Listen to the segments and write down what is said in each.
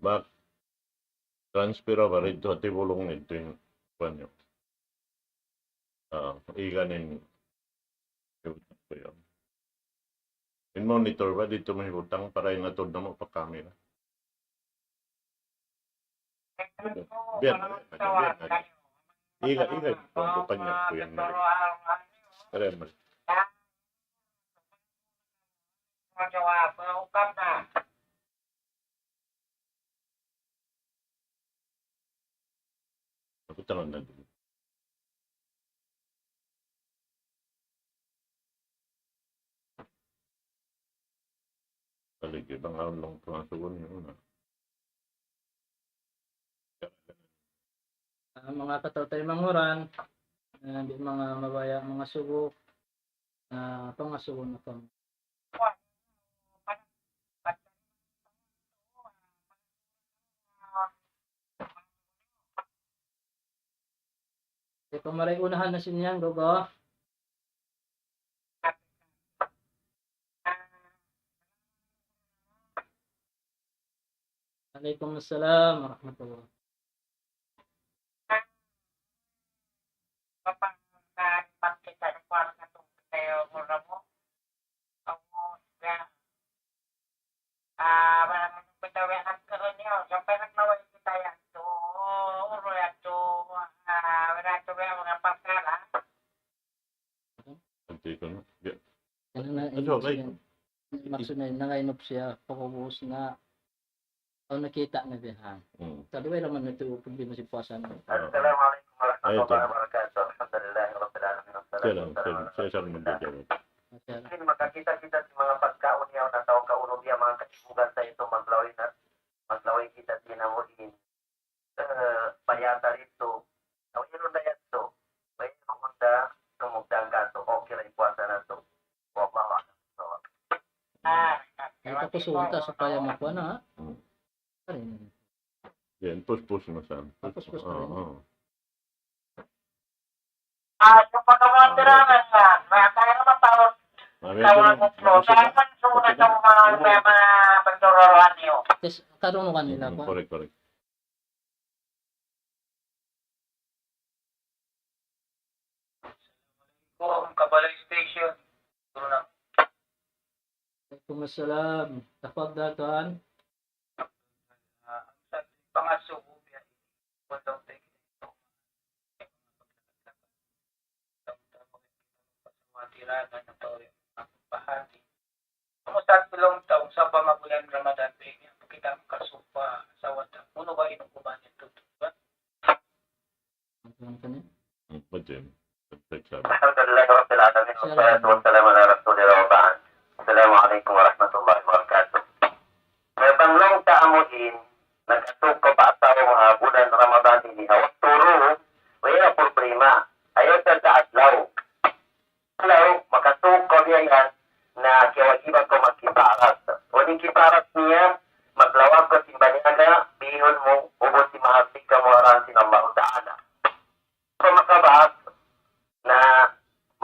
Bak, transfer ba rito at ibulong nito yung panyo. Iganin ko yun. In monitor ba dito may utang para yung natod na mo pa camera. Biyan. Iga, kung kanya ko yan. Kaya mas. Ako tanong na din. Kaligay, bang araw lang pangasugon yun na. Mga katawtay manguran, di mga mabaya, mga sugo, pangasugon na pang. Kung maray unahan na sinyang, gogo. Waalaikumsalam warahmatullahi. Maksud na nangainop siya pagubos na nakita na diha. Tadi wala man ito problema si puasan. Assalamualaikum warahmatullahi wabarakatuh. Alhamdulillahirabbil alamin. Ini makakita-kita si mga pagkaon niya na taong kauno niya mga kasibugan sa ito maglaway kita tinamuhin. Payata rito. Ang ino na yan to. May kumunda tumugdang ka to. Okay na ipuasa na to. Wallahu a'lam. Ay tapos unta sa kaya makuha na ha. Yan, push na saan. Push na rin. Yung pagkamantirangan yan, may kaya naman tao. Kaya mo kaya man sumunod ang mga pagturuan niyo. Yes, karunungan nila po. Correct. Ang Kabalay Station. Waalaikumsalam. Tafadhal. Pangasubo yan. Walang tekniko. Tiragan na ito yung bahagi. Kamusta tulong taong sa pamagulang Ramadan bigyan kita kasupa sa wata. Uno ba inukuman ito? Majem. Alhamdulillah rabbil alamin. Wassalatu wassalamu ala rasulillah wa ba'd. Assalamualaikum warahmatullahi wabarakatuh. May banglong taamuin nag-atok ko pa sa mga bulan Ramadan ini. Hawak turo, wala problema. Ayaw sa taadlaw. Alaw, makatok ko niya yan na kiwagiban ko magkiparat. Uling kiparat niya, maglawag ko simbaniaga, bihon mo, ubos si mahabig ka mo aransin Allah Ta'ala. So makabas na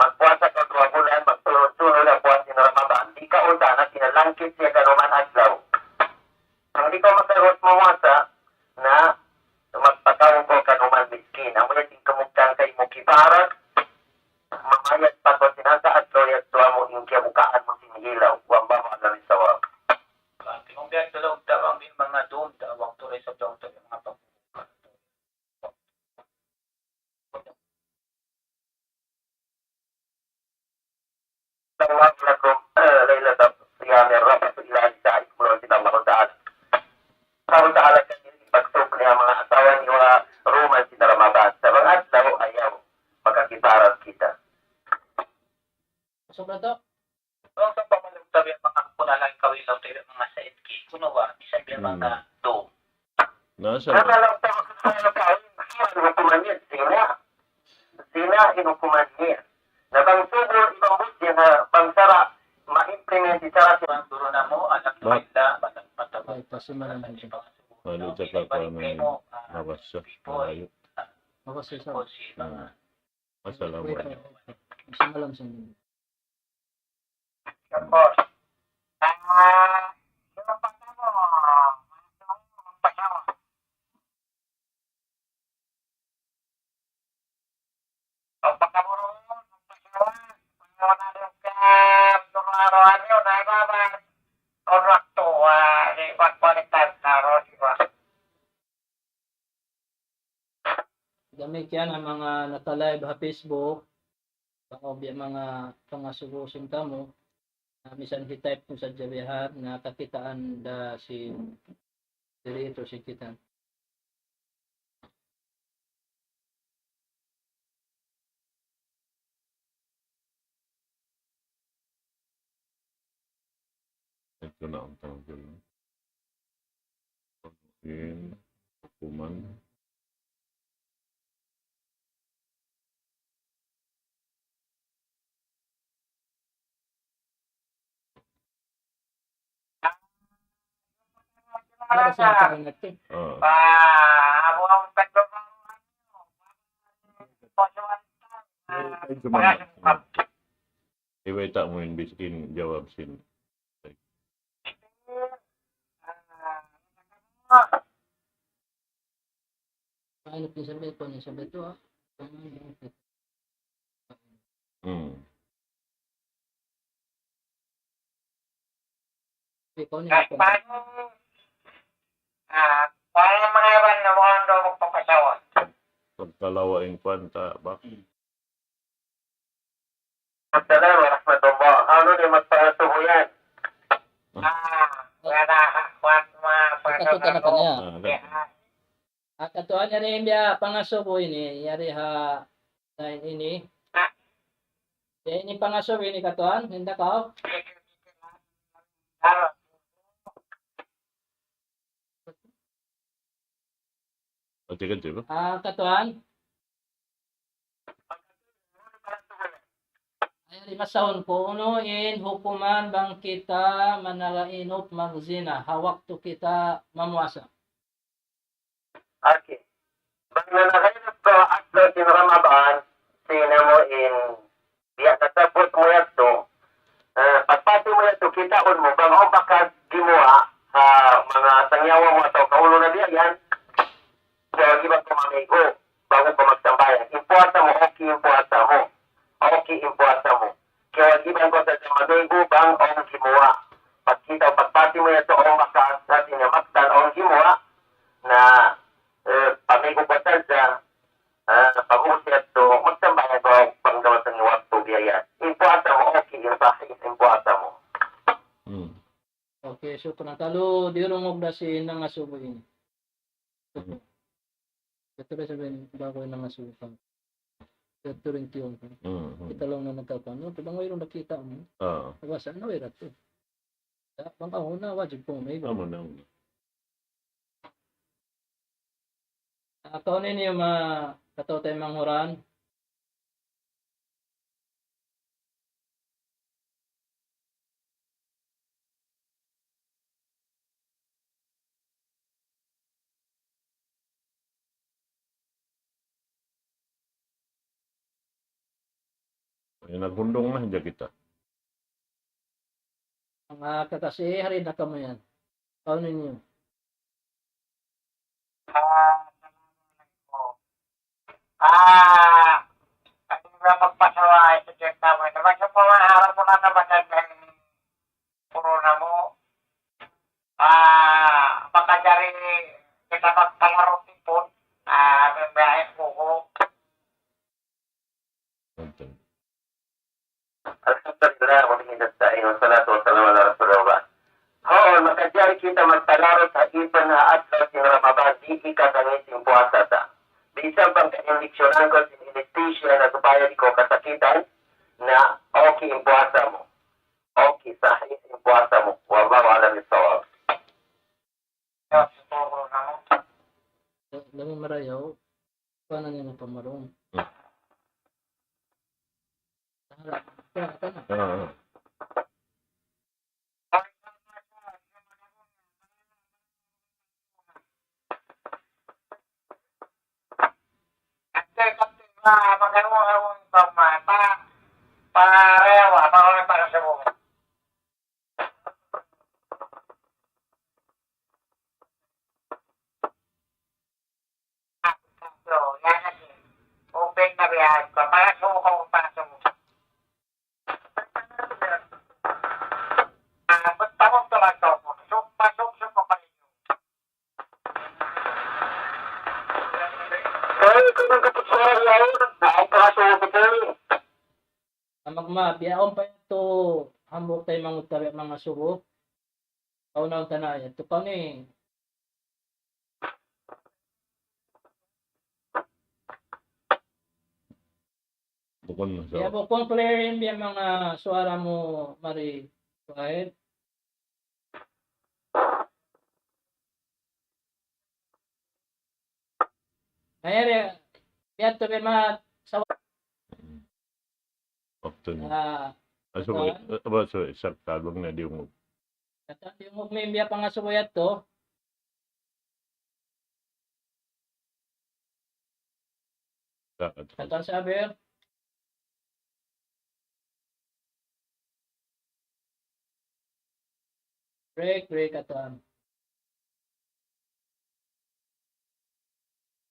magpuasa ka 2 bulan, magsunod-sunod ang puwasin Ramadan. Di ka unta na sinalangkit siya kanuman adlaw. Ang di ko makarot mawasa na magpatawag ko kanuman miskin. Ang mula din kamugtang kay mo kiparat, mamayat pa ko sinasa at loyat tuwa mo yung kiyabukaan mo sinihilaw. Wamba mo alam sa wak. Kung biyak tulog daw ang mga doon, dawang tuloy sa doon yung mga pagbubukan. Tawag lakum laylatab siyamir rapat ilahi sa'id mula din Allah Ta'ala. Allah Ta'ala kan ipagsok niya mga asawa ni mga Roman si Ramadan. Sa mga adlaw ayaw magkakiparan kita. Sobrang to. Ang sa pamalang sabi ang mga kunalang kawilaw tayo mga sa etki. Kuno ba? Isang bilang mga do. Nasa Nakalang tayo sa kain. Inukuman niya. Sina inukuman niya. Na bang subo ibang budya na pangsara ma-implement isara si mga guru na mo anak mo ila matag-matag. Ay, pasimalan din. ano sa pa na nabasa. Ayun. Mabasa sa. Assalamualaikum. Pasimalan sa. Of course. pangarawan yun, ay mama, on waktu, di pagkualitan, taro, di ba? Gamit yan ang mga naka-live sa Facebook. Pang-obya mga pangasugusin ka mo. Misan hitype mo sa jabihan na kakitaan da si dito si kita. Ito na ang tanggal. In, hukuman. Para sa kain natin. Amo ang pagdo mo. Iway ta mo yung biskin jawab sin. Paano din sabi ko niya sabi to ah. Ikaw niya po. Paano mga iwan na mo ang daw magpapasawa? Pagkalawa yung kwanta, ba? Assalamu warahmatullah. Ano ni magpapasubo yan? Wala kwat Katuta na kanya. mga At atuan niya rin biya pangasubo ini. Yari ha dahil ini. Kaya ini pangasubo ini katuan. Hindi ka. Ati ka, di ba? Katuan. Ay masahon ko unuin hukuman bang kita manalainop magzina. Hawak to kita mamuasa. Okay. Pag nanakainap ko after sin Ramadan, sinamuin, diya natapos mo yato, pagpati mo yato, kitaon mo, bang o baka gimuha, mga sangyawa mo ato, kaulo na diya yan, so, ibang kumamigo, bago ko magsambayan. Impuasa mo, okay impuasa mo. Okay impuasa mo. Kaya ibang ko sa mamigo, bang o gimuha. Pagkita o pagpati mo yato, o baka sa sinamaktan, o gimuha, na pamigo ko sa pag-usap to, magsambayan ko panggawa sa niwag to biyaya. Impuasa mo, okay, yung sahih, impuasa mo. Okay, so kunatalo di rungog na si nangasubo ini. Ito rin sabihin bago yung nangasubo ka. Ito rin tiyon ka. Kita lang na nagkakano. Ito bang mayroong nakita mo? Nabasa na wala to. Bang ako na wajib po may Amo na. Ako ninyo katotay manghuran. Naghundong na hindi kita. Ang kakasi hari na kamo yan. Ako ninyo. Kasi nga magpasawa sa check mo. Ito ba siya pumaharap mo na naman ng corona mo? Baka dyan kita magkalaro tipon. Membahin ko ko. Alhamdulillah, wabihinasta'in, wassalatu wassalamu ala rasulullah. Oo, makadiyari kita magtalaro sa ipan na atlas yung Ramadan, di ikatangisin puasa ta. Bisang pang ka-inleksyonan ko sa anesthesia na supaya di ko kasakitan na okay yung puasa mo. Okay, sahih yung puasa mo. Wallahu alam yung sawab. Dami marayaw. Paano niya na pamarong? Magandang parewa, para sa buhay. Yan lagi. Open na biyahe ko. Para sa buhay ko, para sa buhay. Magma, biyaon pa ito, hambok tayo mangutabi mga sugo. Kaunaw tanay, ito pa ni. Bukod na Kaya sa po, kung clearin biya mga suara mo, Mari, go ahead. Mayari, biya ito biya mga sawa often. na So, sa kalbang na di mo. yung magmimbiya pa nga sumuyat to, katan sabi, break, katan.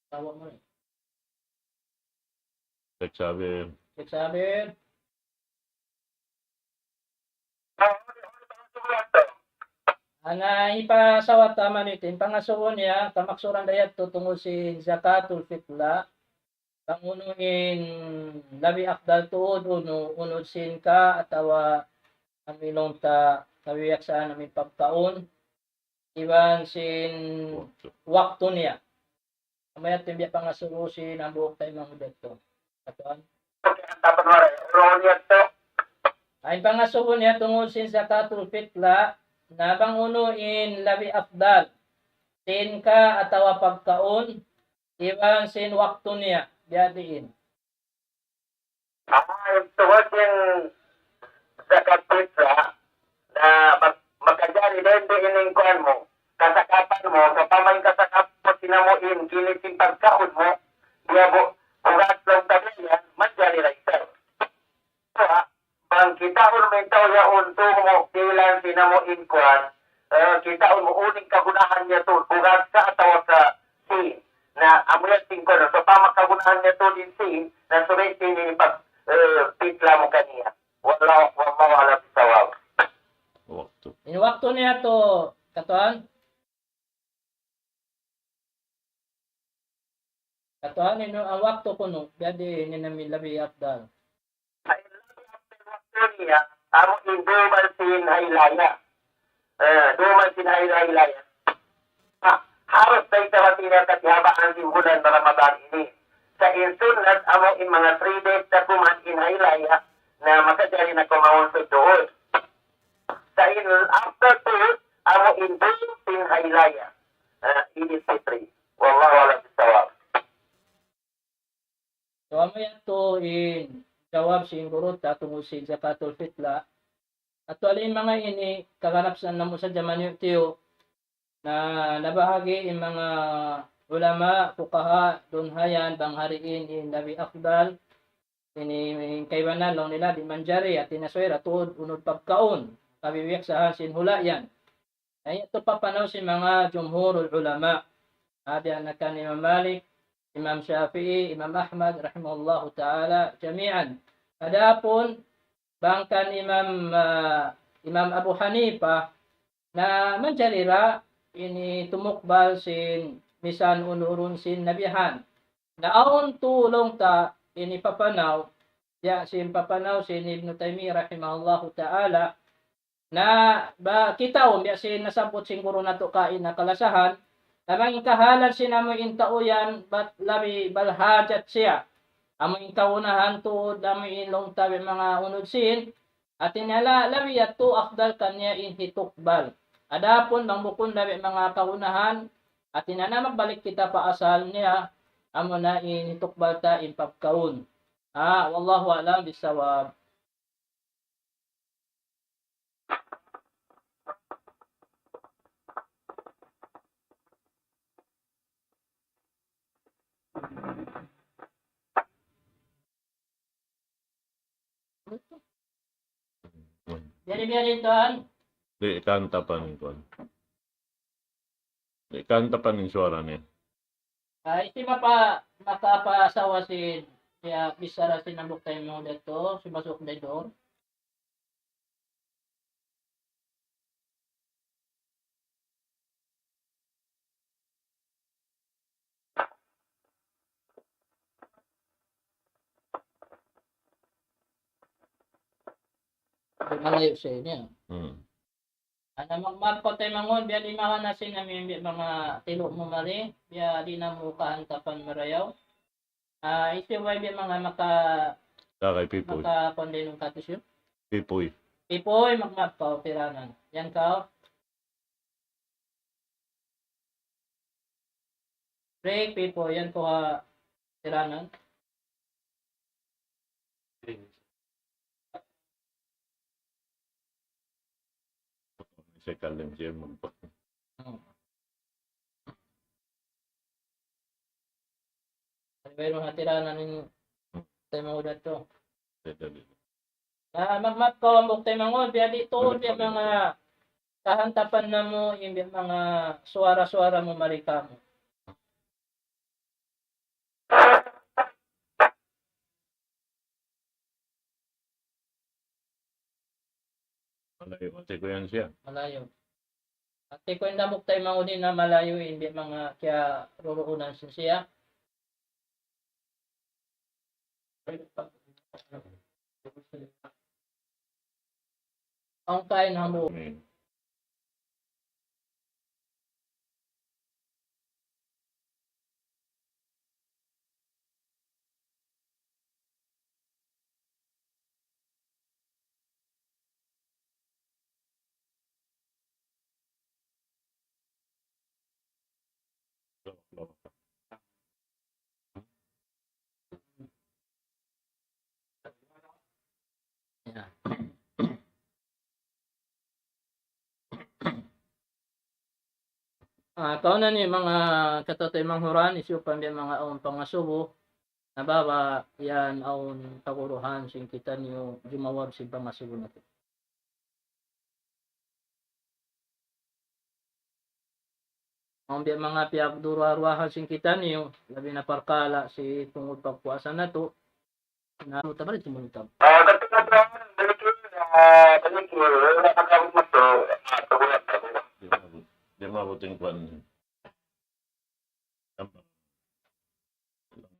Tawag mo rin. Sabi, Sabi, ana ipasawat tama nitin, pangasuon niya, kamaksuran dayat to tungod si zakatul fitla, pangunuin labi akdal tuod unod sin ka atawa amilong ta kawiyak saan namin pagkaon iban sin wakto niya kamaya timbya pangasurusin ang buok tayo mga dito katuan dapat maray. Ulo niya to. ay pangasuon niya tungod sin zakatul fitla na pangunuin labi akdal sin ka atawa pagkaon iban sin wakto niya biadiin. Yung tungod yung zakat pizza na magkajari din ining kuan mo, kasakapan mo, sa pamay kasakapan mo, sinamuin, kiniting pagkaon mo, diya bugat lang tabi yan, madjari na isa. So bang kitaon mo yung tao yaon, mo, kilan sinamuin kuan, kitaon mo, uning kagunahan niya to, bugat sa atawa sa sin, na amuyan tingko na, so pamakagunahan niya to din sin, na sulit din pag pitla mo kaniya. Wala bisawag. waktu. In wakto niya to katuan ino ang wakto kuno biadi ni nami labi afdal. Ay waktu niya, amo induman sin haylaya. Duman sin haylaya. Harus tayo tawatin at habaan sin bulan na Ramadan ini. Sa insunat, amo in mga 3 days na kuman in haylaya na makadari na kumawon sa doon. Sa after 2, amo in doon sin haylaya. Ini fitri. Wallahu alam bisawab. So amo yan to in jawab siguro tungod si zakatul fitla. Actually mga ini kaganap sa namo sa zaman tiyo na nabahagi in mga ulama, fuqaha, dunhayan, banghariin, in labi afdal, ini kaywanan lang nila di manjari at tinaswera tuod unod pagkaon, kabibiyak sa sin hulayan. Ay ito papanaw si mga jumhurul ulama. Abi anakan Imam Malik, Imam Shafi'i, Imam Ahmad rahimahullahu taala jami'an. Adapun bangkan Imam Abu Hanifah na manjarira ini tumukbal sin misan unurun sin nabihan. Naon tulong ta ini papanaw ya sin papanaw sin Ibn Taymiyyah rahimahullahu taala na ba kitaon ya sin nasabot siguro nato kain na kalasahan tamang ikahalan sinamo intauyan bat labi balhajat siya amo inkaunahan tuod amo ilong tabi mga unod sin at inala labi ato afdal kanya in hitukbal adapon bangbukon labi mga kaunahan at inana magbalik kita pa asal niya amo na in hitukbal ta in pagkaon wallahu alam bisawab. Biari tuan. Di kanta pa nin kon. Di kanta pa nin suara niya. Istima pa makapasawa si kaya bisara sinabok tayo mo dito si Basok dito. malayo sa inyo. Ana magmap ko tayo mangon, biya di makanasin namin mga tilo mo mali, biya di na mo kahantapan marayaw. Ito ba biya mga Kay Pipoy. maka-kondinong katis yun? Pipoy. Ipoy, magmap ka o tiranan. Yan ka o. Break, Pipoy, yan po ka tiranan. Sa kalim siya mo. Pero mga tiranan yung tayo mga ulat to. Dali. Magmap ka o mong tayo mga ulat. Biya dito, biya mga kahantapan na mo, yung biya mga suara-suara mo marika mo. Malayo ate ko yan siya. Malayo. Ate ko yung damok tayo mga ulit na malayo, hindi mga kaya ruruunan siya. Ang kain na mo. Yeah. Kaunan ni mga katotoy manghuran isupan din mga aon pangasubo nabawa yan aon kaguruhan sing kita niyo jumawab si pangasubo natin. Ang biya mga piyag duruaruahan sing kita niyo labi na parkala si tungod pagpuasan nato na tabalik tumutab. Ganito na po, balik wala ka gamit mo to, tugulat ako. Di mabuting kwan.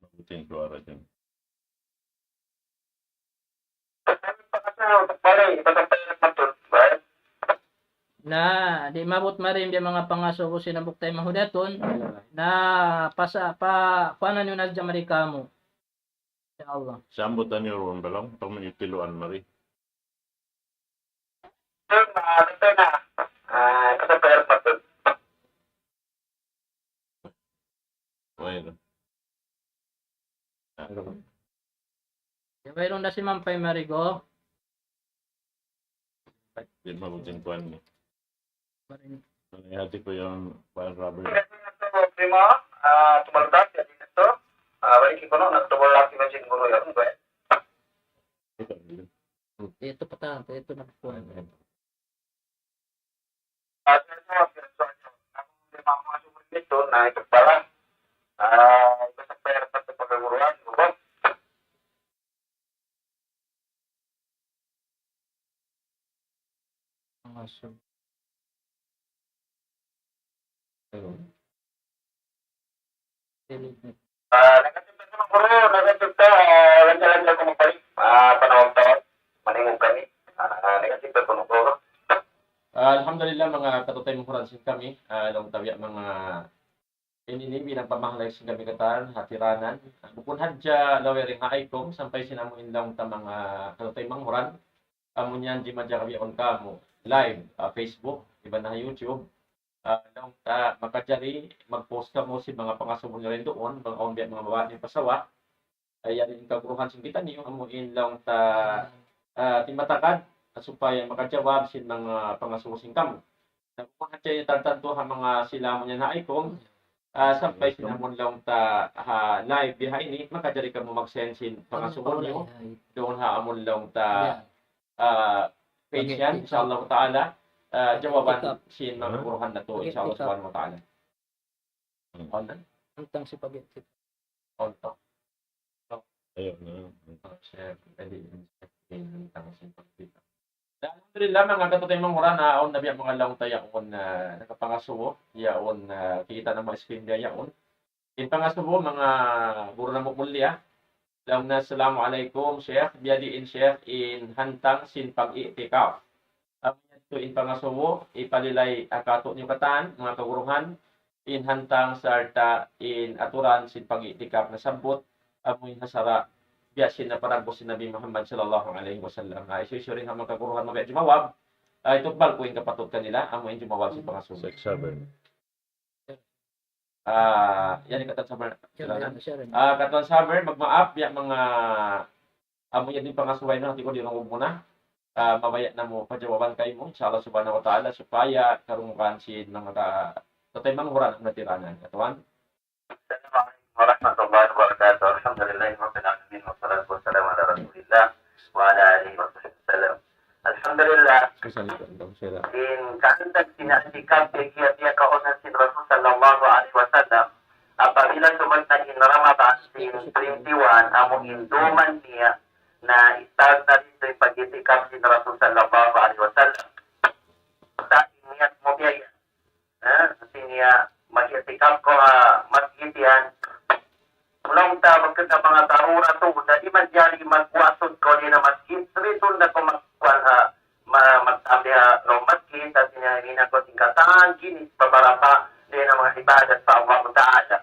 Mabuting suara dyan. Na di mabot marim biya mga pangasubo sinabuk tayo mahudaton na paano nyo na dyan marikamo. Ya Allah. Sambutan niyo ron ba lang? Pag may tiluan mari. Ito na. Kasi pera pa to. Bueno. Mayroon na si Mampay Marigo. Di mabuting kwan ni. Maring Nangyati ko yung pan rubber. Primo, tumalutag, jadi ito. Balik ko no, nagtubol lang si Mansin Guru yun. ito pata, ito na po. Ito na ito pala. Ito sa pera sa pagkaguruan. Awesome. Nagkasipta sa mga guru, nagkasipta, lansa-lansa ko magpalit. Panawag-tawag, maningog kami. Nagkasipta ko ng guru. Alhamdulillah mga katutay mong Francis kami, long tabiya mga ininibi ng pamahalay sa kami katan, hatiranan. Bukun hadja lawering haaykom, sampay sinamuin lang ta mga katutay manghuran. Amunyan di madya kami on kamo, live, Facebook, iba na YouTube. Long ta makadjari, mag-post ka mo si mga pangasubon nyo rin doon, mga on mga babae ng pasawa. Ayan yung kaguruhan sing kita niyo, amuin lang ta timatakad supaya makajawab sin mga pangasusing kamo. Kung hatya yung tartanto ha mga sila mo niya na ikong, sampay sinamon lang ta live behind ni, makajari ka mo mag-send sin pangasubon nyo. Doon ha amon lang ta page yan, inshallah ta'ala. Jawaban sin mga kuruhan na to, inshallah subhanahu wa ta'ala. On na? Antang si Pagit. On to. Ayun na. Share, pwede yung sin Pagit. Alhamdulillah mga katutay manghuran na on nabiya mga lang tayo on nakapangasubo yaon kita na mga screen dia yaon in pangasubo mga guro na mo mulya Lang na Assalamualaikum Syekh, biyadiin Syekh in hantang sin pag-itikaf. Ito in pangasumo, ipalilay akato niyo katan, mga kaguruhan, in hantang sarta in aturan sin pag-itikaf na sabot, amoy hasara, biyasin na parang po si Nabi Muhammad sallallahu alaihi wasallam. Ay, susurin ang mga kaguruhan mabaya jumawab, ay tukbal ko yung kapatid kanila, amoy jumawab sin pangasumo. 6-7. Yan yung katan Siya sa rin. katan summer, magmaap, ya mga amo yan din pangasuway na, hindi ko dinungog muna. Mamaya na mo, pajawaban kayo mo, inshallah subhanahu wa ta'ala, supaya karumukan si mga tatay manghuran ang natiranan. Katuan? Assalamualaikum warahmatullahi wabarakatuh. Alhamdulillahirabbil alamin wassalatu wassalamu ala Rasulillah wa ala alihi wasallam. Alhamdulillah in kaantag sinasikap kaya kaunan si Rasul sallallahu alaihi wasallam apabila sumunod in Ramadan sin 21 amo induman niya na start na dito yung pag-itikaf si Rasul sallallahu alaihi wasallam. Sa iniyat mo biya sinya mag-itikaf ko masjid yan. Mulang ta magkita mga tarura to, dali man diyari magwasod ko din na masjid. Rito na ko magkuhan magtabi no masjid at sinahina ko tingkatan, ginis, babarapa, din ang mga ibadat sa Allah Ta'ala.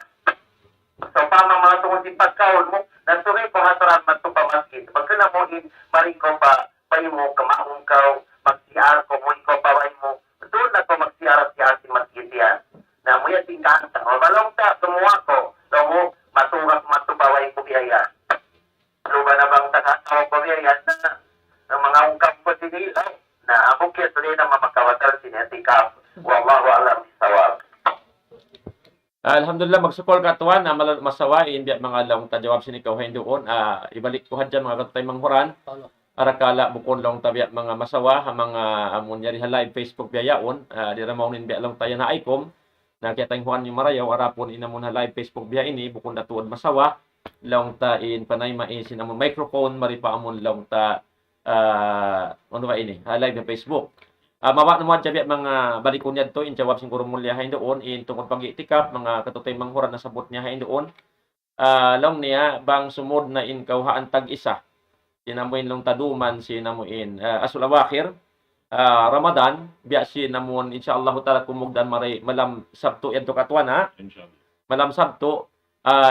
So, mga tungkol si pagkaon mo, nasuri ko hataran magtupa masjid. Pagkana mo maring ko pa, mo, kamaong ka, magsiar ko mo, ikaw pa, mo, doon na ko magsiar-siar si masjid yan. Na mo yan tingkanta. O, balong ta, tumuwa ko, mo, maturak matupaway ko biyaya. Luba na bang takatawa ko biyaya na mga ungkap ko sinilaw na ako kaya tuloy na mamakawatal sinetikap. Wallahu alam bisawab. Alhamdulillah, magsukol katuan na masawain biya mga lang tajawab sinikaw doon. Ibalik ko hadyan mga katutay manghuran. Arakala bukon lang tabiya mga masawa, mga amon yari live Facebook biyayaon. Di ramaunin biya lang tayo na ikom. Na kaya tayong huwan yung marayaw, arapon inamon na live Facebook biya ini, bukon na tuod masawa. Lang ta in panay maisin amon microphone, maripa amon lang ta ano ba ini, live na Facebook. Mawa naman dyan mga balikon niya to, in jawab siguro mulya hain doon, in tungkol pag-itikap, mga katutay manghuran na sabot niya hain doon. Lang niya, bang sumod na in kauhaan tag-isa. Sinamuin lang taduman, sinamuin asulawakir, Ramadan, biya sinamon, insyaAllah ta'ala kumugdan malam sabto yan to katuan ha. Malam sabto,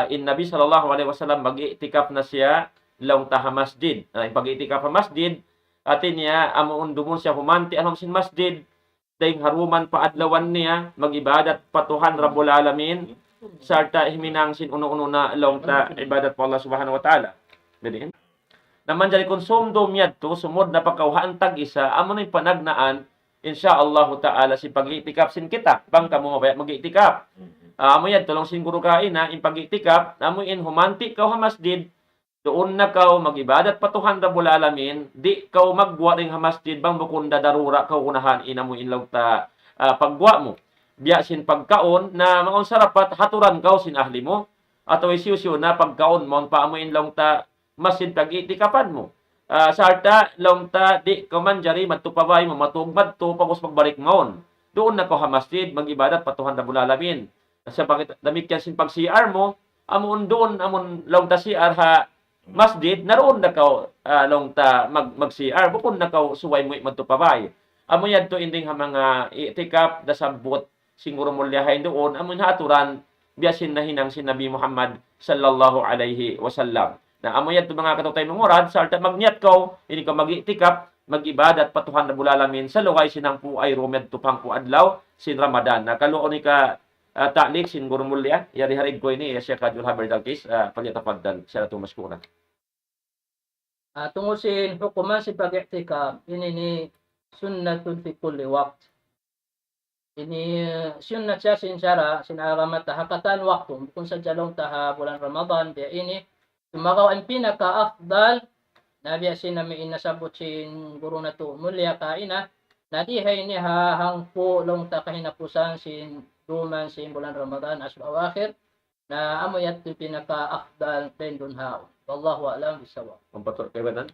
in Nabi sallallahu alaihi wasallam mag-itikap na siya, lang taha masjid. Pag-itikap sa masjid, atin niya, amuun dumon siya humanti anong sin masjid, dahil haruman paadlawan niya, mag-ibadat patuhan Rabbul Alamin, sarta himinang sin uno-uno na long ta ibadat po Allah subhanahu wa ta'ala. Jadi, naman dyan konsumdo miyad to, sumod na pagkauhaan tag-isa, amo na yung panagnaan, insyaallah ta'ala si pag-itikap sin kita, bangka mo mabaya mag-itikap. Amo yan, tulong sin guru kain na, in pag-itikap, amo in humanti kau ha masjid, doon na kau mag-ibadat patuhan Rabbul Alamin, di kau magbuwa ring ha masjid, bang bukunda darura kau unahan inamu inlaw ta pagbuwa mo. Biya sin pagkaon na mga sarapat haturan kau sin ahli mo, atau isiusyo na pagkaon mo, paamo inlaw ta masin pag-itikapan mo. Sarta, law ta di kau manjari, matupabay mo, matugmad to, pagos pagbalik maon. Doon na kau ha masjid, mag-ibadat patuhan Rabbul Alamin. Sa damit yan sin pag-CR mo, amon doon, amon law ta CR ha, masjid, naroon na kau long ta mag-CR, bukod na kau suway mo magtupabay. Amo yan to inding ha mga itikap, dasabot, siguro mulyahain doon, amo haturan, biyasin na hinang si Nabi Muhammad sallallahu alaihi wasallam. Na amo yan to mga katutay mangurad, sarta magnyat kau, hindi ka mag-itikap, mag-ibadat patuhan Rabbul Alamin, sa luway sinang po ay rumed tupang po adlaw, sin Ramadan. Nakaluon ni ka ta'lik sin guru mulya, yari harig ko ini, Syekh Abdul Haber Dalkis, palyatafaddal, siya na tumaskuran. Tungkol sin hukuman si pag-i'tikaf, ini ni sunnatun fi kulli waqt. Ini sunnat siya sin syara, sin aramat hakatan waktu, kung sa jalong taha bulan Ramadan, biya ini, tumagaw ang pinaka-afdal, na biya sin namin inasabot sin guru na to, mulya kaina, na dihay ni hahangpo long ta kahinapusan sin duman sin bulan Ramadan, asal awakhir, na amo yat pinaka-afdal tendon hao. Wallahu a'lam bisawab. Pampator kay banan.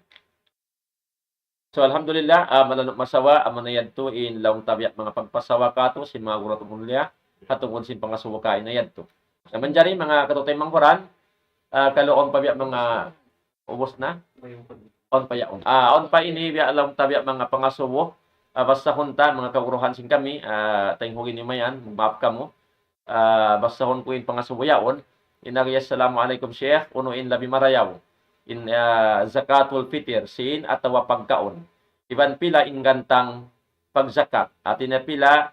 So alhamdulillah, malanok masawa amanayad to in laong tabiat mga pagpasawa kato sin mga guro tumulya hatungod sin pangasuwa kain na yadto. Naman jari mga katutay manghuran, kaloon pabiat mga ubos na? On pa yaon. On pa ini biya alam tabi mga pangasubo. Basta hunta mga kaguruhan sing kami, tayong hugin ni mayan, map ka mo. Basta hun ko in pangasubo yaon. Inagya assalamualaikum Syekh, unuin labi marayaw. In zakatul fitr sin atawa pagkaon. Iban pila ingantang pagzakat. At pila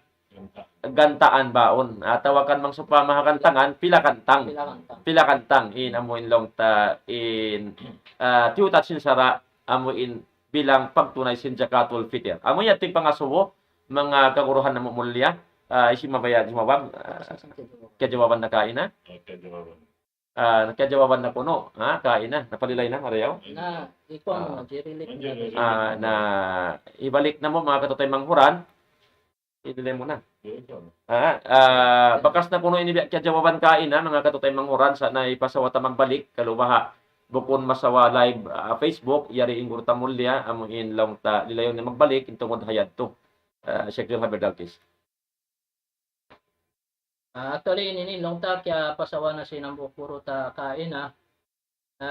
gantaan baon. Tawakan mang supa mahakantangan, pila kantang. Pila kantang in amuin long ta in tiutat sin sara amuin bilang pagtunay sin zakatul fitr. Amo yating pangasubo mga kaguruhan na mumulya. Isi mabayad jumawab. Kaya jawaban na kain na. Kaya jawaban na kuno. Kain na. Napalilay na, Marayaw. Na, ikaw mo, i-relate Na ibalik na mo mga katutay manghuran. Idilay mo na. Bakas na kuno ini kaya jawaban kain na mga katutay manghuran. Sana ipasawata magbalik. Kalubaha. Bukon masawa live Facebook. Yari ingur tamulya. Amuin lang ta. Lilayon na magbalik. Intungod hayad to. Sheikh Haberdalkis. Actually, long ta kaya pasawa na sinambo puro ta kain na.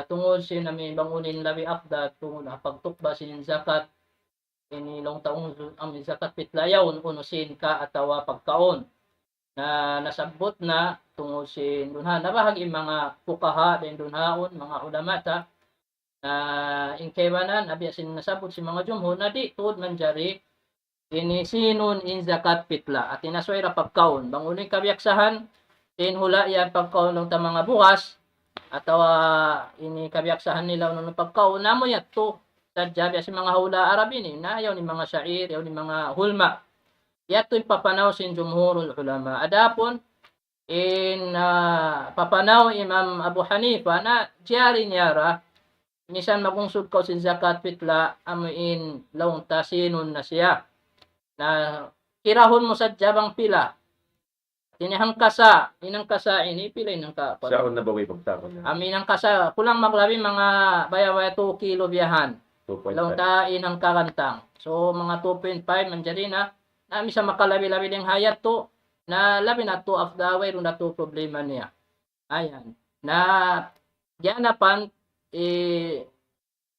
Tungod sinami bangunin labi afda tungod pagtukba sin zakat. Ini long taong ang zakat pitlayaw uno sin ka atawa pagkaon. Na nasabot na tungod sin dunha nabahag mga pukaha din dunhaon mga ulamata na ingkebanan abi sin nasabot si mga jumhur na di tuod man jari ini sinun in zakat pitla at inasway ra pagkaon bangunin kabyaksahan tin hula yan pagkaon ng ta mga bukas atawa ini kabyaksahan nila ng pagkaon namo yato sadya si mga hula arabin na yaw ni mga syair yaw ni mga hulma yato papanaw sin jumhurul ulama adapon in papanaw Imam Abu Hanifa na jari niyara misan magungsod ko sin zakat pitla amuin laung ta sinun na siya na kirahon mo sa jabang pila. Tinihang kasa, inang kasa ini pila inang ka. Saan na bawi pagtapon? Aminang kasa, kulang maglabi mga bayaway 2 kilo biyahan. 2.5. Law ta inang kakantang. So mga 2.5 manjari na nami sa makalabi-labi ding hayat to na labi na to of the way na to problema niya. Ayan. Na dianapan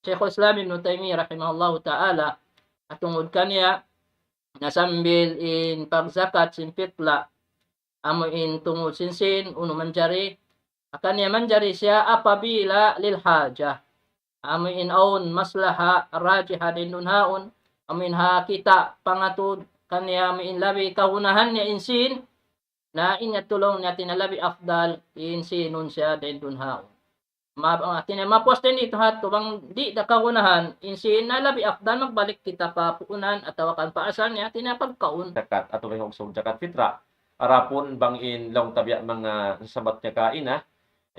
Sheikhul Islam Ibn Taymiyyah rahimahullahu ta'ala atungod kaniya nasambil in pagzakat sin pitla amo in tungod sinsin uno manjari akan niya manjari siya apabila lil haja amo in aun maslaha rajiha din dunhaon amo in ha kita pangatud kaniya amo in labi kahunahan niya insin na inya tulong niya tinalabi afdal insinun siya din dunhaon maposten dito ha tubang di da kagunahan insin na labi afdal magbalik kita pa puunan atawa kan paasan niya tinapagkaon Zakat ato may hugsog zakat fitra. Arapon bangin long tabya mga sabat niya kain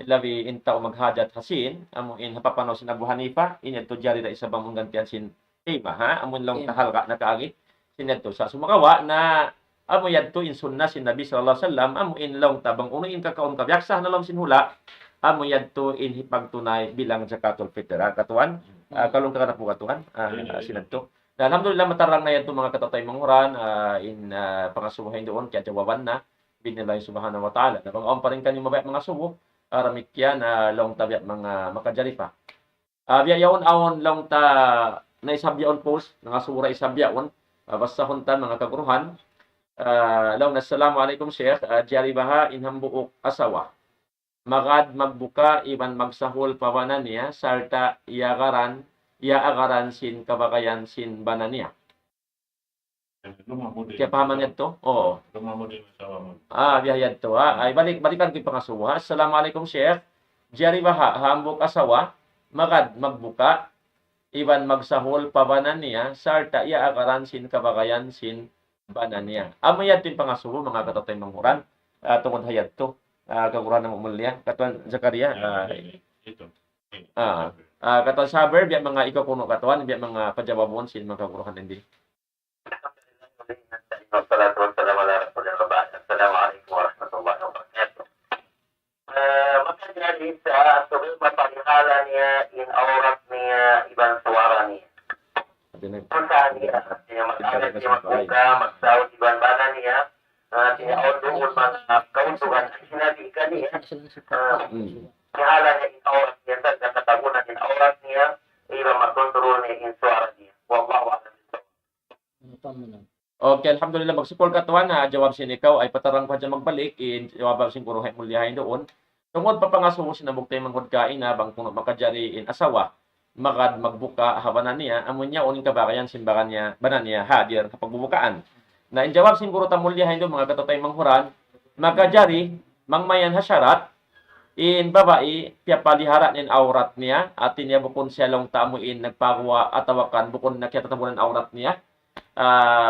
labi inta maghajat hasin amuin hapapanaw sin Abu Hanifa inya to jari da isa bang manggantian sin tema amun long tahalka na kaagi sinadto sa sumakawa na amo yadto in sunna sin Nabi sallallahu alaihi wasallam amuin long tabang unuin kakaon kabyaksa na lang sin hula amo yadto in hipagtunay bilang zakatul fitr katuan kalong ka na po katuan sinadto alhamdulillah matarang na yadto mga katatay manghuran in pangasubuhin doon kaya jawaban na binilay subhanahu wa ta'ala nabang pa rin kanyo mabay mga subo ramikyan long tabi mga makajari pa biyayaon awon long ta na isabyaon post nga sura isabyaon basta hunta mga kaguruhan long assalamualaikum Syekh jari baha inhambuok asawa magad magbuka iban magsahol pawanan niya sarta iaagaran sin kabakayan sin banan niya. Kaya pahaman niya to? Oo. Biyayad to ay balikan ko yung pangasuwa. Assalamualaikum Syekh. Jari baha hambuk asawa magad magbuka iban magsahol pawanan niya sarta iaagaran sin kabakayan sin banan niya. Amayad yung pangasuwa mga katatay manghuran tungod hayad to. Kaguran ng umulya katuan Zakaria katuan saber biya mga ikaw kuno katuan biya mga pajawabon sin mga kaguruhan hindi Assalamualaikum warahmatullahi wabarakatuh. Makanya sa tuwing mapanihala niya in aurat niya ibang suara niya. Kung saan niya mag-alat niya magbuka, magsawad ibang bana niya tinaod doon mga kauntuhan ay sinabi ka niya nihala niya in aurat niya sa katagunan in aurat niya turuni in suara niya. Wallahu a'lam. Ano pa mo na? Okay, alhamdulillah magsukol ka tuwan na jawab sin ikaw ay patarang pa dyan magbalik in jawab sin kuruhay mulyahin doon. Tungod pa pangasumo sinabuktay manghod kain na bang kuno makajari in asawa magad magbuka habanan niya amon niya uning kabakayan simbakan niya banan niya hadir kapag bubukaan. Na in jawab sin kuro tamulyahin do mga katotay manghuran makajari mangmayan hasyarat in babae piya paliharan in aurat niya atin niya bukon siya long tamuin nagpagawa atawakan bukon nakitatabunan aurat niya.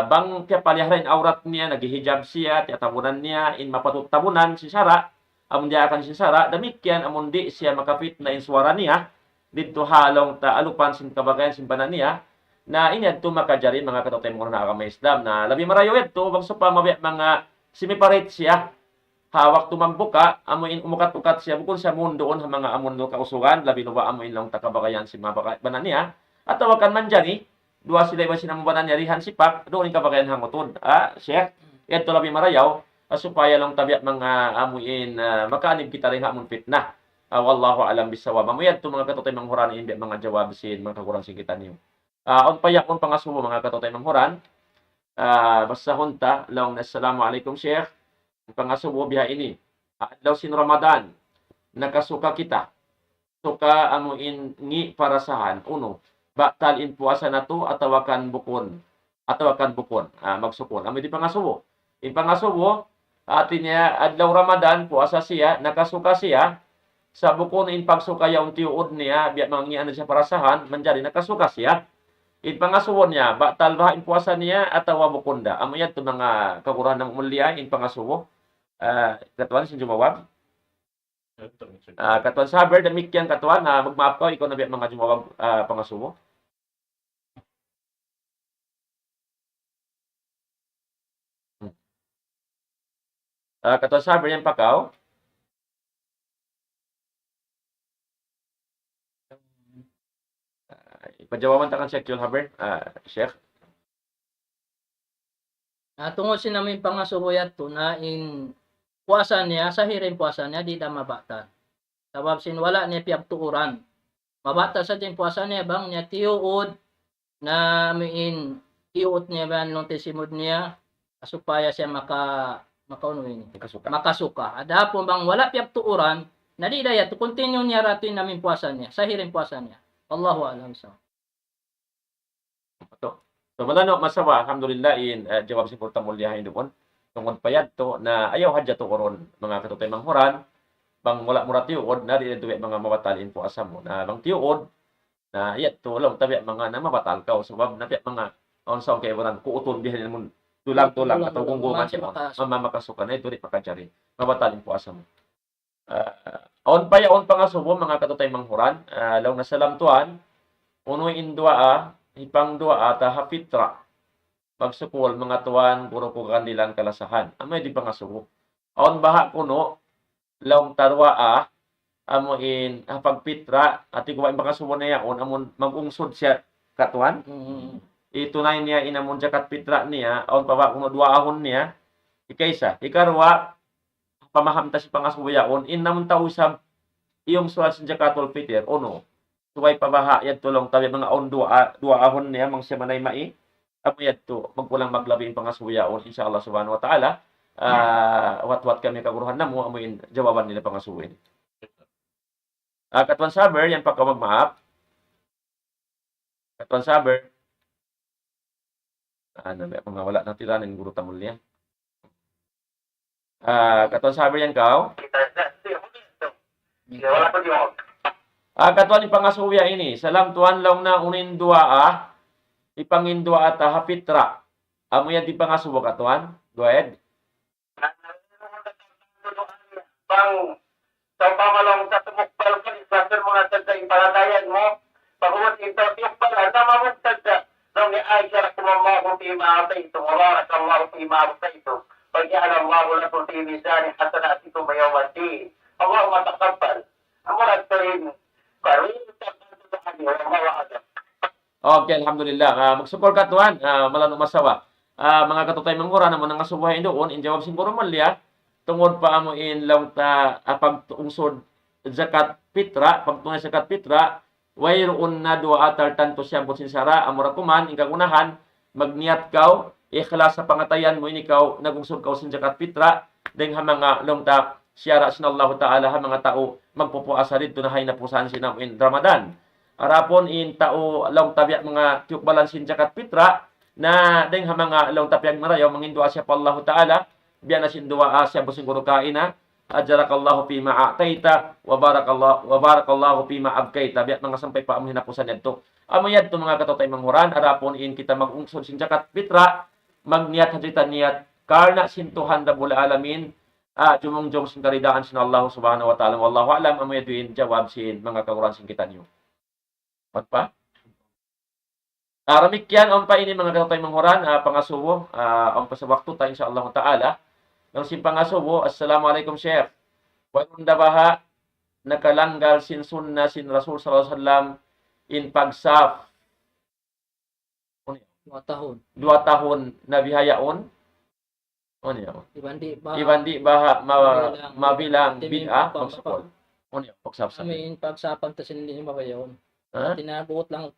Bang tiya paliharan aurat niya, naghihijab siya, tiya tabunan niya, in mapatutabunan si Sara, amon di akan si Sara, damikyan amon di siya makapit na inswara niya, dito halong ta alupan sin kabagayan simbanan niya, na inyad to makajari mga katotay mo na agama Islam, na labi marayo ito, bang supa mabiyak mga simiparit siya, hawak tumagbuka, amoin umukat-ukat siya, bukod sa mundo on, mga amon no kausugan, labi no ba amoin lang takabagayan si mabanan niya, at tawakan man dyan dua sila iba sinamubanan niya rihan sipak, doon yung kabagayan hangutod. Sheikh, ito labi marayaw, supaya lang tabiat mga amuin, makaanib kita rin hamon fitnah. Wallahu alam bisawab. Mamuyad to mga katotay manghuran, hindi mga jawab sin, mga kakurang sin kita niyo. On payak, on pangasubo mga katotay manghuran. Basta hunta, long assalamualaikum Sheikh. Pangasubo biha ini. Adlaw sin Ramadan, nakasuka kita. Suka amuin ngi parasahan, uno. Baktal in puasa na to atawakan bukon magsukon amo di pangasubo in pangasubo atin niya adlaw Ramadan puasa siya nakasuka siya sa bukon in pagsuka yaon tiuod niya biya mangian siya parasahan manjari nakasuka siya in pangasubo niya baktal ba in puasa niya atawa bukonda amo yan to mga kagurahan ng mulya in pangasubo katuan sin jumawab katuan saber demikian katuan magmaap ko ikaw na biya mga jumawab pangasubo. Katuan saber yang pakaw. Pajawaban takan Sheikh Haber, Sheikh. Tungod sin namin pangasubuyat to na in puasa niya, sa hirin puasa niya, di na mabata. Sabab sin wala niya piyag tuuran. Mabata sa din puasa niya, bang niya tiuod na min tiuod niya ba nung tesimod niya, supaya siya makasuka. Ada po bang wala piyag tuuran, na di daya to continue niya ratin namin puasa niya, sa hirin puasa niya. Allahu alam sa. So malano masawa alhamdulillah in jawab si Porta mulyahin doon. Tungod payad to na ayaw hadya to oron mga katotay manghuran bang wala mo tiuod na di duwe mga mabatalin po asam mo na bang tiuod na yat to lang tabi mga na mabatal ka sabab na mga on sa kay waran kuuton bihan mo tulang atau gunggungan si makasukan na ito rin makajari mabatalin po asam mo. On pangasubo mga katotay manghuran law na salamtuan unoy indua ipang dua ata hapitra pagsukol mga tuwan puro ko kandilan kalasahan amay di pangasubo on baha kuno laong tarwa amoin pagpitra ati kuwain pangasubo na yaon amon magungsod siya katuan itunay niya inamon jakat pitra niya on paba kuno dua ahon niya ikaysa ikarwa pamahamta si pangasubo yaon inamon tausab iyong suwal sa jakatul fitr ono tuway pabaha yan tulong tabi mga on dua ahon niya mang siya manay mai apo yan to magpulang maglabing pangasuyaon insyaallah subhanahu wa ta'ala wat kami kaguruhan na mo amoin jawaban nila pangasuwin katuan saber yan pa magmaap katuan saber mga wala na tira ng guru tamul niya katuan saber yan kao Wala po yung katuan ipangasuya ini salam tuan lang na unin dua ipangin dua ata hapitra amo yan di pangasubo katuan go ahead bang sa pamalong sa tumukbal ka sa mga sa impalatayan mo pagod interview pala na mamutag ka nung ni Aisha kumamago fi ma'ata ito mubarak Allah fi ma'ata ito pagyalan Allah lakum fi mizani hasanatikum yawm ad-din Allahumma taqabbal amra tayyib Okay, alhamdulillah. Magsukol ka tuan, malano masawa. Mga katutay mangura na mo nang asubuhay doon, in jawab siguro mo liya, tungod pa mo in lang ta pagtungsod zakat pitra, pagtunay zakat pitra, wayroon na dua atar tanto siya busin sara amura kuman ingkang unahan magniat kaw ikhlas sa pangatayan mo inikaw nagungsod kaw sin zakat fitra deng ha mga longta siyara sinallahu ta'ala ha mga tao magpupuasa dito na hay napusan sina in Ramadan. Arapon in tao long tabiak mga tiukbalan sin zakat fitra na deng ha mga long tabiak marayo mangindua siya pa Allah Ta'ala biya na sin dua siya busin guru kaina ajarakallahu fima a'taita wa barakallahu fima abkaita biya mga sampay pa amuhin napusan yadto. Amayad to mga katotay manghuran arapon in kita magungsod sin zakat fitra magniat haditan niat karna sin Tuhan Rabbul Alamin jumongjong sin karidaan sin Allah subhanahu wa ta'ala wallahu alam amayad in jawab sin mga kaguran sin kita niyo. Magpa? Ramik yan ang pa ini mga katotay manghuran pangasubo ang pa sa waktu ta insyaallah ta'ala. Nang sin pangasubo, assalamualaikum Syekh. Wanun dabaha nakalanggal sin sunnah sin Rasul sallallahu alaihi wasallam in pagsaf 2 tahun. 2 tahun na bihayaon. Ano yun? Ibandi baha mabilang bid'ah pagsapol. Ano yun? Pagsapsap. Amin pagsapang tas hindi mabayaon. Ha? Tinabuot lang.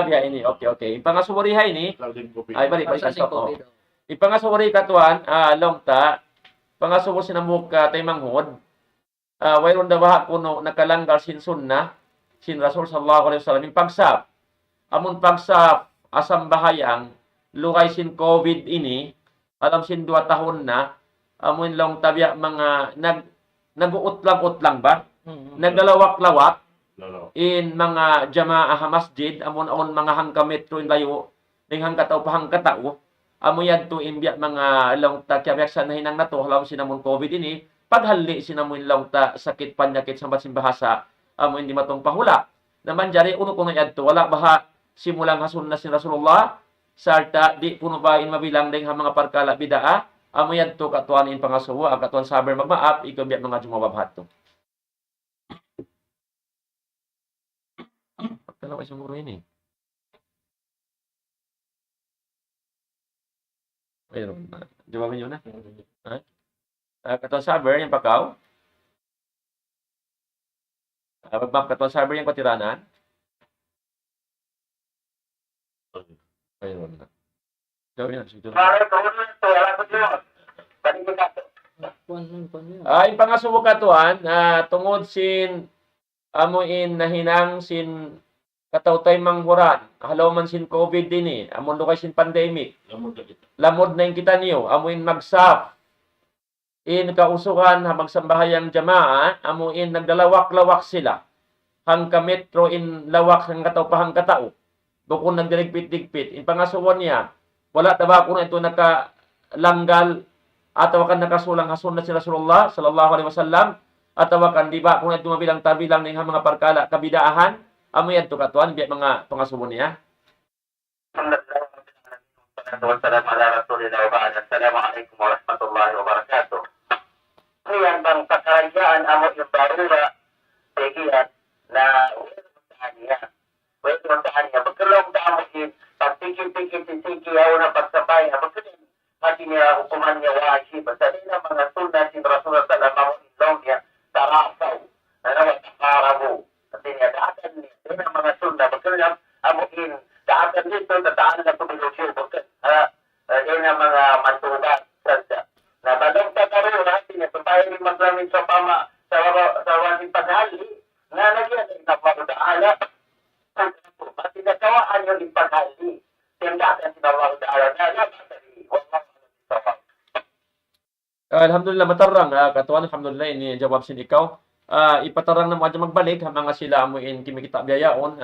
Biya ini. Okay. Ipangasurihay ni. Klaseng kopi. Ay, balik. Processing Stop. COVID. Ipangasuri katuan, longta, pangasubo sinamuk taymanghod, wayron dabaha kuno nakalanggal sin sunnah, sin Rasul sallallahu alaihi wasallam, pagsap. Amun pagsap, asam bahayang, lukay sin COVID ini, alam sin 2 tahun na, amun long tabya mga nag-uutlang-utlang ba? Naglalawak-lawak, Lalo. in mga jamaah masjid, amon mga hangkametro in layo, ning hangkataw pa hangkatao, amuyad to imbya mga long ta kyabyak na hinang nato halam sinamon COVID ini paghali sinamon long ta sakit panyakit sambat simbahasa amo hindi matong pahula naman jari uno ko ngayad to wala baha simulang hasun na sin Rasulullah sarta di puno bain mabilang deng ha mga parkala bidaa amuyad to katuan in pangasuwa ang katuan saber magmaap ikambya mga jumababhat to pagkalawa isang guro ini. Mayroon na. Jawabin nyo na. Katuan saber, yung pakaw. Magbab katuan saber, yung patiranan. Mayroon na. Jawabin na. Yung pangasubo katuan, tungod sin amuin nahinang sin katawtay manghuran, halaw man sin COVID din amon lukay sin pandemic. Lamod na yung kita niyo, amuin magsap. In kausukan ha magsambahayang jamaa, amuin nagdalawak-lawak sila. Hangka metro in lawak ng katawpahang katao. Bukod nagdiligpit-digpit. In pangasuwan niya, wala taba kung ito nakalanggal at awakan nakasulang hasun na si Rasulullah sallallahu alaihi wasallam at awakan di ba kung ito mabilang tabilang ng mga parkala kabidaahan amoy yan to katuan biya mga pangasubo niya. Assalamualaikum warahmatullahi wabarakatuh. Ngayon bang pakayaan amo yung barura tegiat na wala niya. Pagkalong damo yung pagtikit-tikit ayaw na pagsabay na pagkalong hati niya hukuman niya wajib. Basta din ang mga sunat si Rasulullah sallallahu alaihi wasallam niya tarasaw na nawat parabu. Kasi niya daadan niya. Din ang mga sunat. Pagkalong amuin daadan dito tataan na pumilusyo. Yan ang mga matubat. Na balong tagaro natin niya. Tayo rin maglamig sa pama sa waling paghali na nagyan ay naparudaala. At tinatawaan yung ipaghali. Tindakan sinawarudaala na nabatari. Alhamdulillah matarang katuan alhamdulillah ini jawab sin ikaw. Ipatarang na mo adya magbalik ha mga sila mo in kimikita biyayaon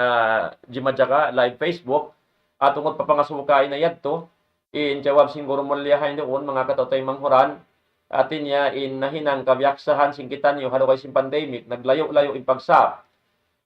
jimadjaka live Facebook at tungod papangasukain na yadto in jawab sin guro mulyahay doon mga katotay manghuran atin niya in nahinang kabyaksahan sing kita niyo halo kay sin pandemic naglayo-layo in pagsap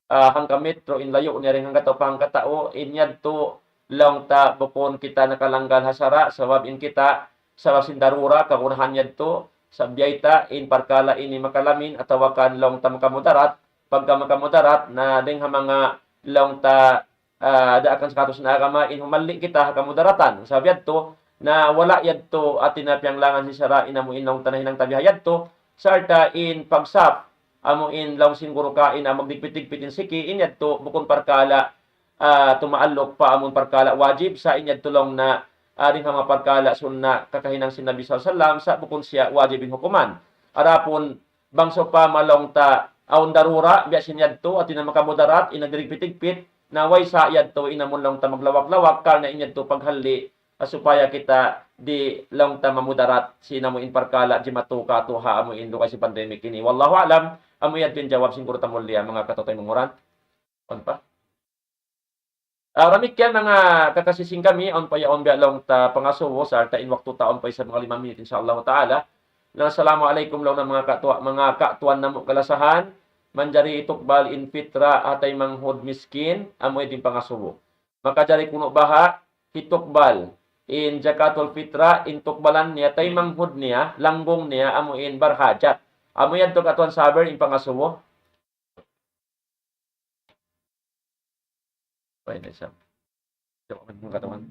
hangka metro in layo niya rin hangga pang katao in yadto long ta bukon kita nakalanggal hasara sawab in kita sa sin darura kagunahan yadto sa biyayta in parkala ini makalamin at tawakan long ta makamudarat pagka makamudarat na ding mga long ta daakan sa katos na agama in humali kita kamudaratan sa biyadto na wala yadto at tinapyang langan si sara inamu inong tanahin ng tabihayadto sarta in pagsap amuin lang siguro kain na magdigpit-digpitin siki inyad to bukon parkala tumaalok pa amon parkala wajib sa inyad tulong na aring mga parkala sunna kakahinang sinabi sa salam sa bukon siya wajibin hukuman. Arapon bangso pa malong ta aon darura biya sinyad to at ina makamudarat inagdigpit-digpit naway sa iyad to inamon lang ta maglawak-lawak kal na inyad to paghali supaya kita di lang ta mamudarat sinamo in parkala di matuka to ha amo indo kasi pandemic ini. Wallahu alam. Amo yan din jawab siguro tamulya mga katotay manguran. On pa. Ramik yan mga kakasising kami on pa yaon biya lang ta pangasuwo sa ta in waktu taon pa isa mga 5 minute insyaallah taala. Assalamualaikum lang ng mga katuan namo kalasahan. Manjari itukbal in fitra atay manghud miskin amo din pangasuwo. Makajari kuno baha hitukbal in zakatul fitra in tukbalan niya tay manghud niya langgong niya amo in barhajat. Amo yan to katuan saber in pangasuwo. Pwede siya. Jawab mo katawan.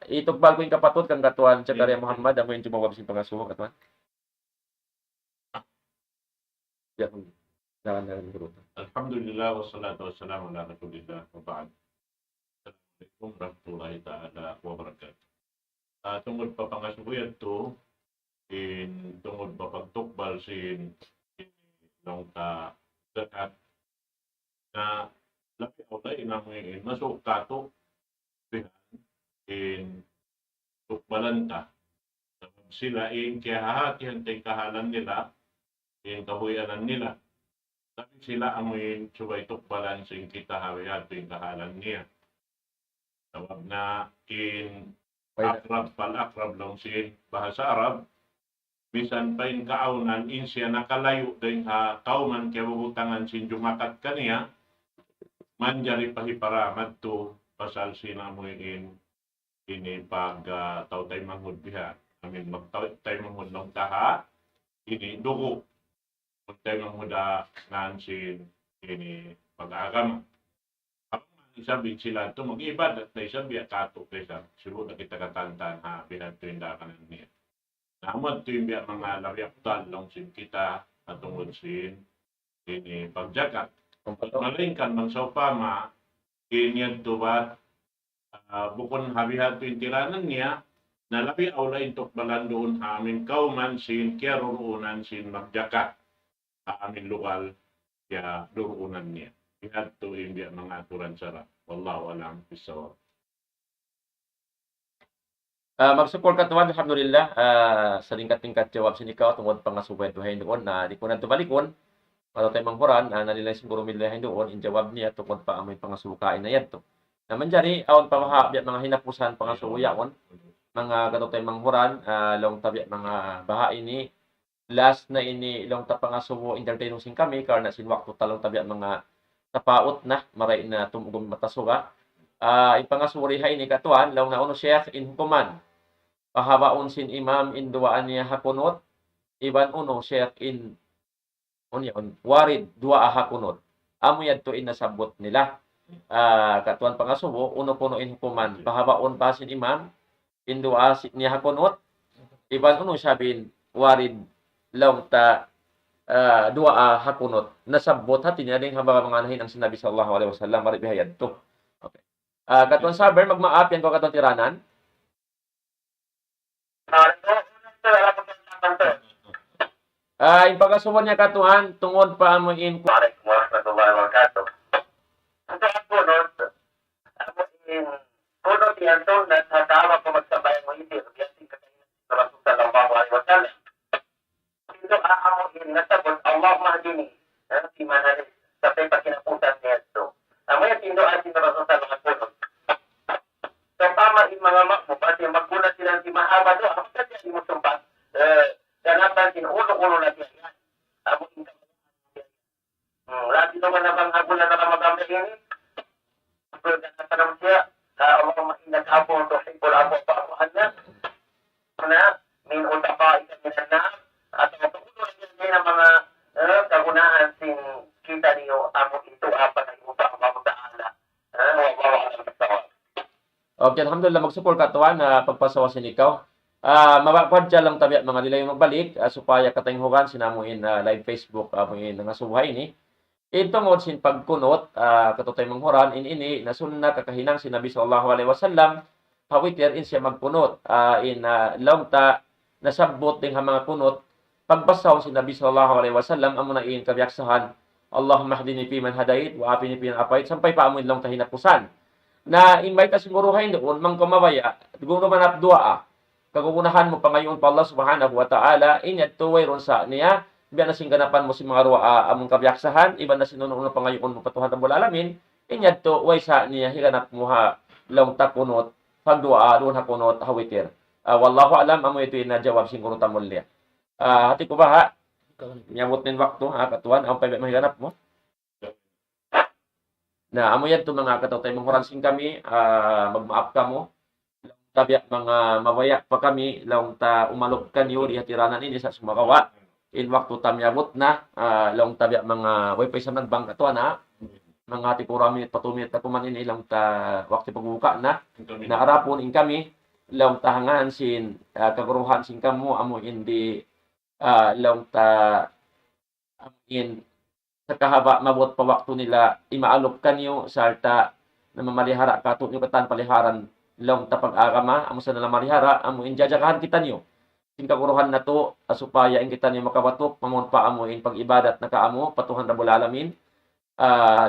Itukbal ko yung kapatid kang katuan Chakaria Muhammad amo yung tumawag sin pangasuwo katuan. Alhamdulillah wassalatu wassalamu ala rasulillah wa ba'd. Assalamualaikum warahmatullahi ta'ala wabarakatuh. Tungod pa pangasubuyan to tungod pa pagtukbal sin nung ta zakat na labi awlay namin masuk kato in tukbalan ta sila kaya hahatihan tayong kahalan nila kahuyanan nila tapi sila amoy subay tukbalan sin kita hawihat yung kahalan niya tawag na akrab pal-akrab lang sin bahasa Arab bisan pa in kaaunan in siya nakalayo din ha kauman kaya bubutangan sin jumakat kaniya manjari pahiparamad to pasal sinamoy ini pag tao tayo manghud biha amin magtaw tayo manghud ng taha ini dugo tayo manghud ngan sin ini pag-agama isabi sila to mag-ibad at na isang biya kato kaysa siguro na kita katantan ha pinagtuinda ka na niya. Naman to yung biya mga labiaktal lang sin kita at tungod sin ini pagjakat. Malingkan bang sa upama inyan to ba bukon habihat to yung tiranan niya na labi awla intok balan doon ha amin kauman sin kaya rurunan sin magjakat ha amin lugal kaya rurunan niya. Ingat to hindi mga aturan sarap. Wallahu alam bisawab. Mag-support ka tuwan, alhamdulillah. Sa tingkat jawab sinikaw tungod pangasubay tuhayin doon na di ko na tubalikon. Para tayo manghuran, nalilay siguro milahin doon, in jawab niya tungod pa amoy pangasukain na yan to. Naman dyan awan pa mga hinapusan pangasuyaon. Mga katotay manghuran, long tabi mga baha ini. Last na ini long tapangasuwo entertain sing kami karena sin waktu talong tabi mga tapaot na maray na tumugong matasuga. Ipangasurihay ni katuan law na uno sheikh in hukuman. Pahabaon sin imam in duaan niya hakunot. Iban uno sheikh in warid dua hakunot. Amo yadto in nasabot nila. Katuan pangasubo uno puno in hukuman. Pahabaon pa sin imam in dua niya hakunot. Iban uno sabin warid law ta dua hakunot nasabot hati niya ding habang mga anahin ang sinabi sallallahu alaihi wasallam maribihayad to. Okay. Katuan saber magmaap yan ko katuan tiranan. Yung pagkasuwan niya katuan tungod pa mo in Assalamualaikum warahmatullahi wabarakatuh. Ang punot, ako punot yan to, nagtatawa ko magsabay mo hindi, yan si kakainin sa Rasul sallallahu alaihi wasallam. Ito aamuin, nasabot, Allah mahdini, si manalis, sapay pa kinaputan niya ito. Amo yan, tindoan si Rasul sa mga punot. So, tama yung mga makmo, pati magkulat sila si mahaba doon, ako kasi hindi mo sumpat, ganapan sin ulo-ulo na siya yan. Amo yung lagi naman na bang hagulan na kamagamit ini. Pero ganapan naman siya, Allah maingat ako, dohipul ako, paamuhan na. Na, min utapa ikan minana, at matutunan niya ng mga kagunaan sin kita niyo, amo ito, apa na yung upang mamutala. Okay, alhamdulillah mag-support katuan na pagpasawa sin ikaw. Mapapadya lang tabi mga nila yung magbalik, supaya katayhugan sinamuin live Facebook, amuin nga suhay ni. Itungod sin pagkunot, katutay manghuran, ini, nasunna kakahinang sinabi sallallahu alaihi wasallam, pawitir in siya magkunot, laong ta, nasabot ding mga kunot, pagbasaw sinabi sallallahu alaihi wasallam, amo na in kabyaksahan, Allahumma hdini fi man hadait, wa afini fi man apait, sampay pa amoy lang tahinapusan. Na invite siguro hay doon, mang kumabaya, siguro manap dua, kagugunahan mo pa ngayon pa Allah subhanahu wa ta'ala, inyad tuway ron sa niya, biya na singganapan mo si mga ruwa among kabyaksahan, iba na sinununo pa ngayon mo patuhan ng bulalamin, inyad tuway sa niya, higanap mo ha, lang takunot, pagdua, doon hakunot, hawitir. Wallahu alam, amo ito na jawab siguro tamulya. Hati ko ba ha? Nyamot nin wakto ha, katuan, ang pwede mahiganap mo? Na amo yan to mga katawtay manghuransin kami, magmaap ka mo, tabi mga mawaya pa kami, lang ta umalog kanyo, di hatiranan ini sa sumakawa, in wakto tamyabot na, lang tabi mga wifi sa nagbang katuan ha, mga hati ko raminit patumit katuman ini, lang ta wakti pagbuka na, naarapon in kami, lang tahangan sin, kaguruhan sin kamo, amo hindi, lang ta, in, sa kahaba mabot pa wakto nila imaalop kanyo sa alta na mamalihara kato nyo katan paliharan lang tapag agama amo sa nala malihara amo injajagahan kita nyo sin kaguruhan na to asupaya in kita nyo makabatok mamon pa amo in pag-ibadat na kaamo patuhan na bulalamin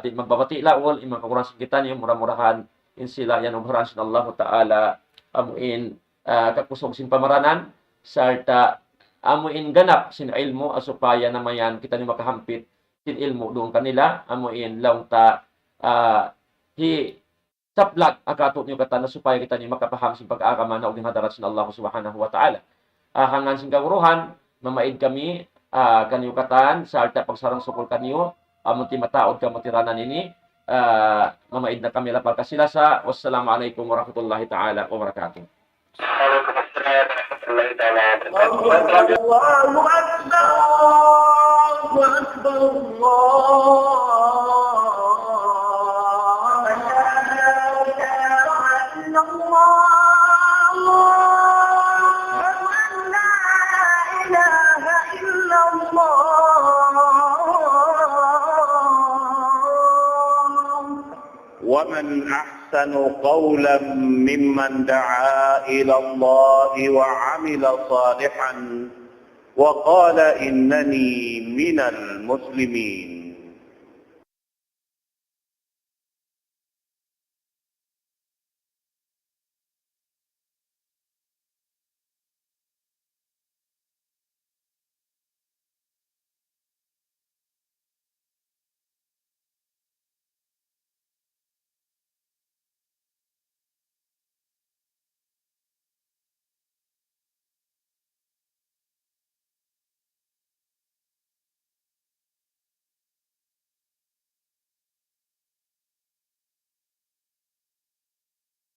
di magbabati laol in makaguruhan kita nyo mura-murahan in sila yan umharan sin Allah Ta'ala amo in kakusog sin pamaranan sa alta amo in ganap sin ilmo asupaya na mayan kita nyo makahampit sin ilmo doon kanila amuin lang ta saplag akatot nyo kata na supaya kita niyo makapaham sin pag-aagama na uging hadarat sin Allah subhanahu wa ta'ala. Hangan sin kawuruhan, mamaid kami kanyo katan sa alta pagsarang sukol kanyo amon ti mataod ka matiranan ini mamaid na kami lapal kasila sa wassalamualaikum warahmatullahi ta'ala wabarakatuh. Allahu ومن أحسن قولا ممن دعا إلى الله وعمل صالحا وقال إنني من المسلمين